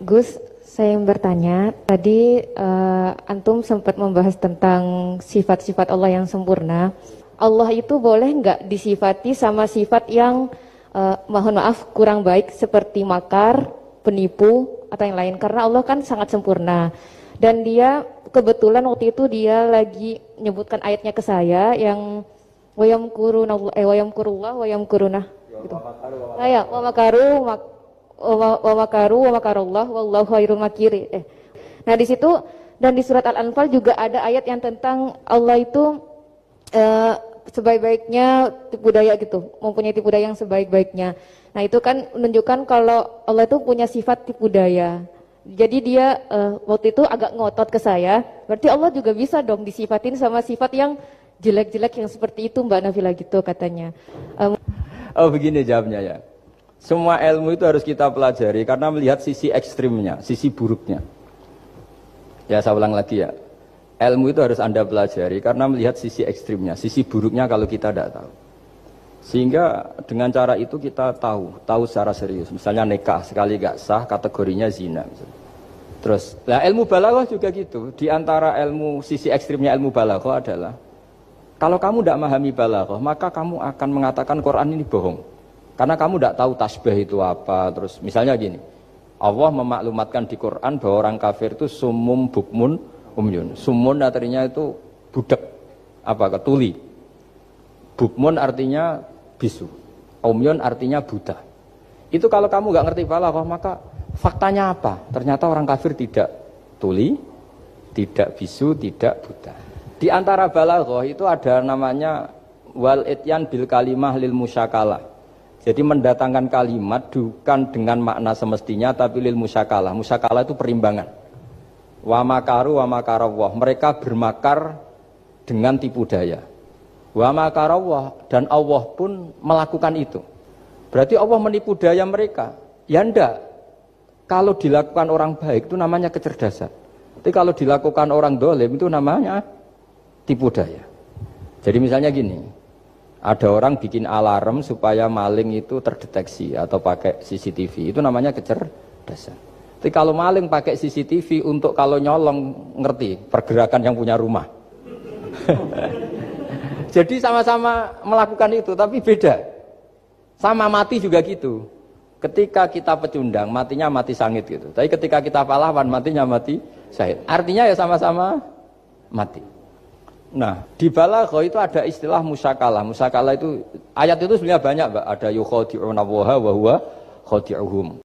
Gus, saya yang bertanya, tadi Antum sempat membahas tentang sifat-sifat Allah yang sempurna. Allah itu boleh nggak disifati sama sifat yang, mohon maaf, kurang baik seperti makar, penipu, atau yang lain? Karena Allah kan sangat sempurna. Dan dia, kebetulan waktu itu dia lagi menyebutkan ayatnya ke saya yang wayamkurullah wayamkuruna gitu. Saya wa makaru wa makarullah wallahu khairul makirin. Nah di situ dan di surat Al-Anfal juga ada ayat yang tentang Allah itu sebaik-baiknya tipu daya gitu, mempunyai tipu daya yang sebaik-baiknya. Nah itu kan menunjukkan kalau Allah itu punya sifat tipu daya. Jadi dia waktu itu agak ngotot ke saya, berarti Allah juga bisa dong disifatin sama sifat yang jelek-jelek yang seperti itu Mbak Nafila gitu katanya. Oh begini jawabnya ya. Semua ilmu itu harus kita pelajari karena melihat sisi ekstrimnya, sisi buruknya. Ya saya ulang lagi ya. Ilmu itu harus Anda pelajari karena melihat sisi ekstrimnya, sisi buruknya kalau kita tidak tahu. Sehingga dengan cara itu kita tahu secara serius. Misalnya nikah sekali gak sah kategorinya zina. Misalnya. Terus, nah ilmu balaghah juga gitu. Di antara ilmu sisi ekstrimnya ilmu balaghah adalah kalau kamu tidak memahami balaghah, maka kamu akan mengatakan Quran ini bohong. Karena kamu tidak tahu tasbih itu apa. Terus misalnya gini, Allah memaklumatkan di Quran bahwa orang kafir itu sumum bukmun umyun. Sumun artinya itu budak, ketuli. Bukmun artinya bisu. Umyun artinya buta. Itu kalau kamu nggak ngerti balaghah, maka faktanya apa? Ternyata orang kafir tidak tuli, tidak bisu, tidak buta. Di antara balaghah itu ada namanya wal ityan bil kalimah lil musyakalah. Jadi mendatangkan kalimat bukan dengan makna semestinya tapi lil musyakalah. Musyakalah itu perimbangan. Wa makaru wa makarawah. Mereka bermakar dengan tipu daya. Wa makarawah dan Allah pun melakukan itu. Berarti Allah menipu daya mereka. Ya enggak. Kalau dilakukan orang baik itu namanya kecerdasan. Tapi kalau dilakukan orang dolim itu namanya tipu daya. Jadi misalnya gini. Ada orang bikin alarm supaya maling itu terdeteksi atau pakai CCTV. Itu namanya kecerdasan. Tapi kalau maling pakai CCTV untuk kalau nyolong ngerti pergerakan yang punya rumah. Jadi sama-sama melakukan itu tapi beda. Sama mati juga gitu. Ketika kita pecundang matinya mati sangit gitu. Tapi ketika kita pahlawan matinya mati syahid. Artinya ya sama-sama mati. Nah, di balaghah itu ada istilah musyakalah. Musyakalah itu ayat itu sebenarnya banyak, Mbak. Ada yukhadi'una wa huwa khadi'uhum.